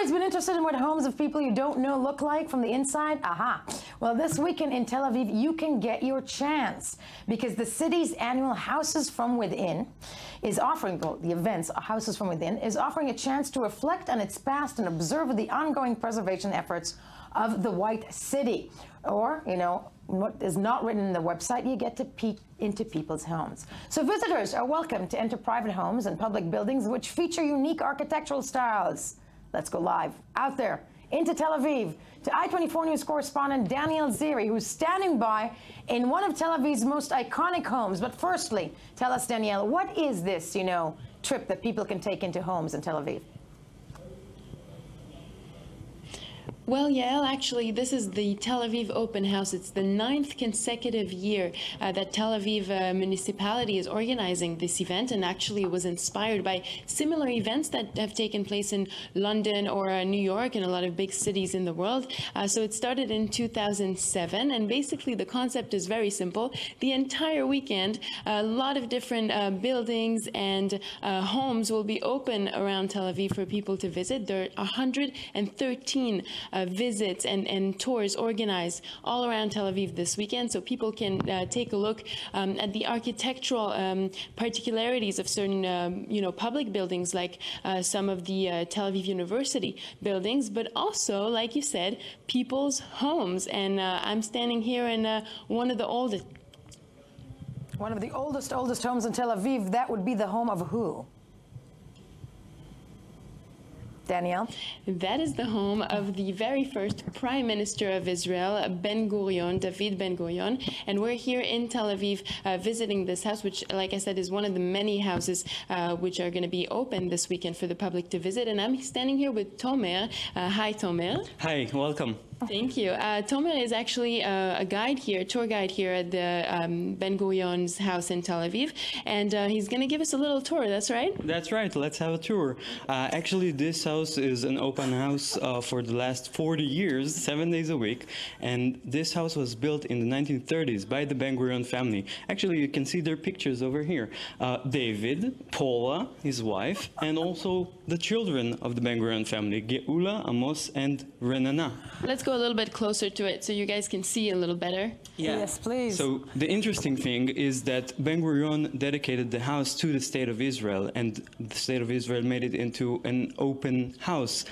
always been interested in what homes of people you don't know look like from the inside? Aha. Well, this weekend in Tel Aviv, you can get your chance because the city's annual Houses from Within is offering, the events, Houses from Within, is offering a chance to reflect on its past and observe the ongoing preservation efforts of the White City. Or, you know, what is not written in the website, you get to peek into people's homes. So visitors are welcome to enter private homes and public buildings which feature unique architectural styles. Let's go live out there into Tel Aviv to I-24 News correspondent Daniel Ziri, who's standing by in one of Tel Aviv's most iconic homes. But firstly, tell us, Danielle, what is this, you know, trip that people can take into homes in Tel Aviv? Well, Yael, actually, this is the Tel Aviv Open House. It's the 9th consecutive year that Tel Aviv municipality is organizing this event, and actually it was inspired by similar events that have taken place in London or New York and a lot of big cities in the world. So it started in 2007, and basically the concept is very simple. The entire weekend, a lot of different buildings and homes will be open around Tel Aviv for people to visit. There are 113 visits and tours organized all around Tel Aviv this weekend, so people can take a look at the architectural particularities of certain, you know, public buildings like some of the Tel Aviv University buildings, but also, like you said, people's homes. And I'm standing here in one of the oldest. One of the oldest homes in Tel Aviv. That would be the home of who? Danielle? That is the home of the very first Prime Minister of Israel, Ben-Gurion, David Ben-Gurion. And we're here in Tel Aviv visiting this house, which, like I said, is one of the many houses which are going to be open this weekend for the public to visit. And I'm standing here with Tomer. Hi, Tomer. Hi, welcome. Thank you. Tomer is actually a guide here, tour guide here at the Ben-Gurion's house in Tel Aviv. And he's going to give us a little tour, that's right? That's right, let's have a tour. Actually, this house is an open house for the last 40 years, 7 days a week. And this house was built in the 1930s by the Ben-Gurion family. Actually, you can see their pictures over here. David, Paula, his wife, and also the children of the Ben-Gurion family, Geula, Amos, and Renana. Let's go a little bit closer to it so you guys can see a little better. Yeah. Yes, please. So the interesting thing is that Ben-Gurion dedicated the house to the State of Israel, and the State of Israel made it into an open house,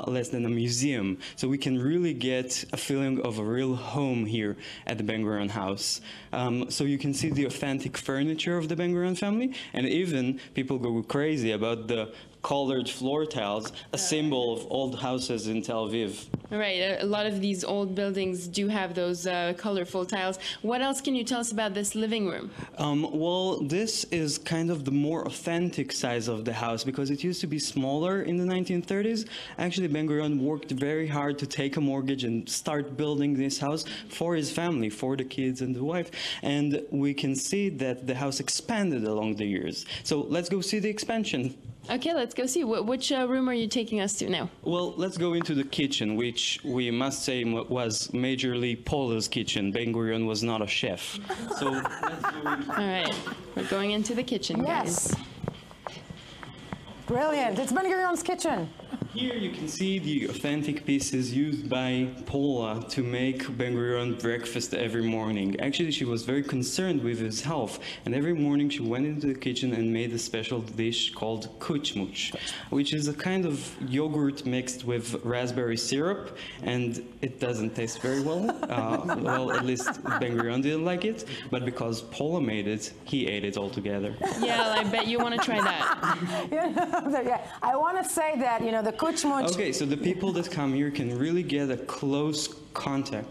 less than a museum. So we can really get a feeling of a real home here at the Ben-Gurion house. So you can see the authentic furniture of the Ben-Gurion family, and even people go crazy about the colored floor tiles, a symbol of old houses in Tel Aviv. Right, a lot of these old buildings do have those colorful tiles. What else can you tell us about this living room? Well, this is kind of the more authentic size of the house because it used to be smaller in the 1930s. Actually, Ben-Gurion worked very hard to take a mortgage and start building this house for his family, for the kids and the wife. And we can see that the house expanded along the years. So let's go see the expansion. Okay, let's go see. Which room are you taking us to now? Well, let's go into the kitchen, which we must say was majorly Paula's kitchen. Ben-Gurion was not a chef. So let's go into... All right, we're going into the kitchen, Yes. guys. Brilliant. It's Ben-Gurion's kitchen. Here you can see the authentic pieces used by Paula to make Ben-Gurion breakfast every morning. Actually, she was very concerned with his health, and every morning she went into the kitchen and made a special dish called kuchmuch, which is a kind of yogurt mixed with raspberry syrup, and it doesn't taste very well. Well, at least Ben-Gurion didn't like it, but because Paula made it, he ate it all together. Yeah, I bet you want to try that. Yeah, I want to say that, you know, the kuchmuch. Okay, so the people that come here can really get a close contact.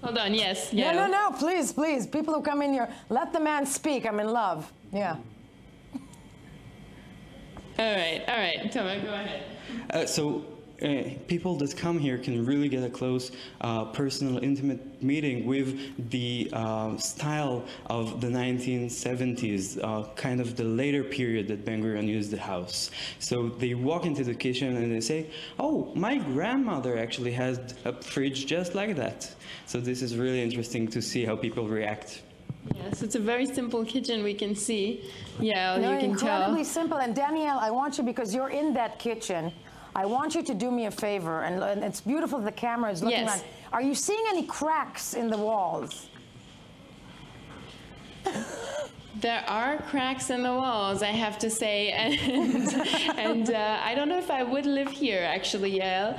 Hold on, yes. Yeah. No, please, please. People who come in here, let the man speak. I'm in love. Yeah. All right, Tomer, go ahead. People that come here can really get a close, personal, intimate meeting with the style of the 1970s, kind of the later period that Ben-Gurion used the house. So they walk into the kitchen and they say, oh, my grandmother actually had a fridge just like that. So this is really interesting to see how people react. Yes, it's a very simple kitchen, we can see. Yeah, No, you can tell. incredibly simple. And Danielle, I want you, because you're in that kitchen, I want you to do me a favor, and it's beautiful the camera is looking Yes. on. Are you seeing any cracks in the walls? There are cracks in the walls, I have to say, and I don't know if I would live here, actually, Yael.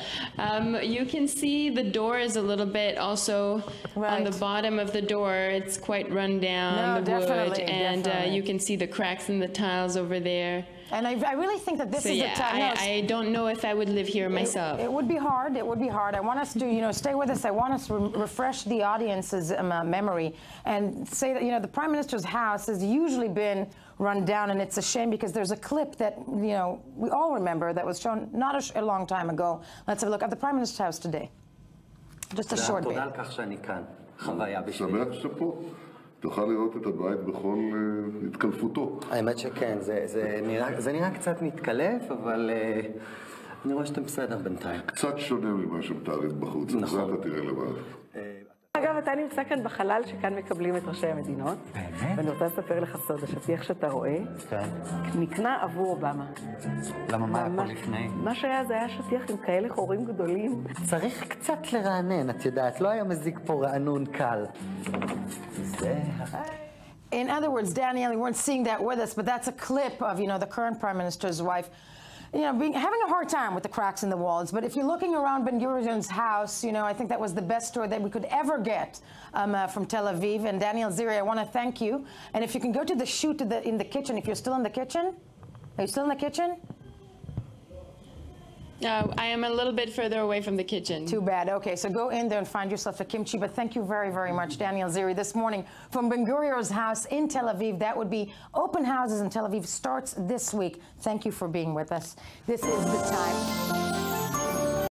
You can see the door is a little bit also on the bottom of the door. It's quite run down, the wood, and you can see the cracks in the tiles over there. And I really think that this is the time. No, I don't know if I would live here myself. It would be hard. It would be hard. I want us to, stay with us. I want us to refresh the audience's memory and say that, the Prime Minister's house has usually been run down, and it's a shame because there's a clip that, we all remember that was shown not a long time ago. Let's have a look at the Prime Minister's house today. Just a short bit. תוכל לראות את הבית בכל התקלפותו. האמת שכן, זה נראה קצת מתקלף, אבל אני רואה שאתם בסדר בינתיים. קצת שונה ממה שמתארים בחוץ, זה אתה תראה לבד. אגב, אתה נמצא כאן בחלל שכאן מקבלים את ראשי המדינות. באמת? ואני רוצה לספר לך סוד, השטיח שאתה רואה, נקנה עבור אובמה. למה, מה היה פה לפני? מה שהיה זה היה שטיח עם כאלה חורים גדולים. צריך קצת לרענן, את יודעת, לא היה מזיק פה רענון קל. In other words, Danielle, you weren't seeing that with us, but that's a clip of, the current Prime Minister's wife, having a hard time with the cracks in the walls. But if you're looking around Ben-Gurion's house, I think that was the best story that we could ever get from Tel Aviv. And Danielle Ziri, I want to thank you. And if you can go to the shoot in the kitchen, if you're still in the kitchen. Are you still in the kitchen? I am a little bit further away from the kitchen. Too bad. Okay, so go in there and find yourself a kimchi. But thank you very, very much, Danielle Ziri, this morning from Ben-Gurion's house in Tel Aviv. That would be open houses in Tel Aviv starts this week. Thank you for being with us. This is the time.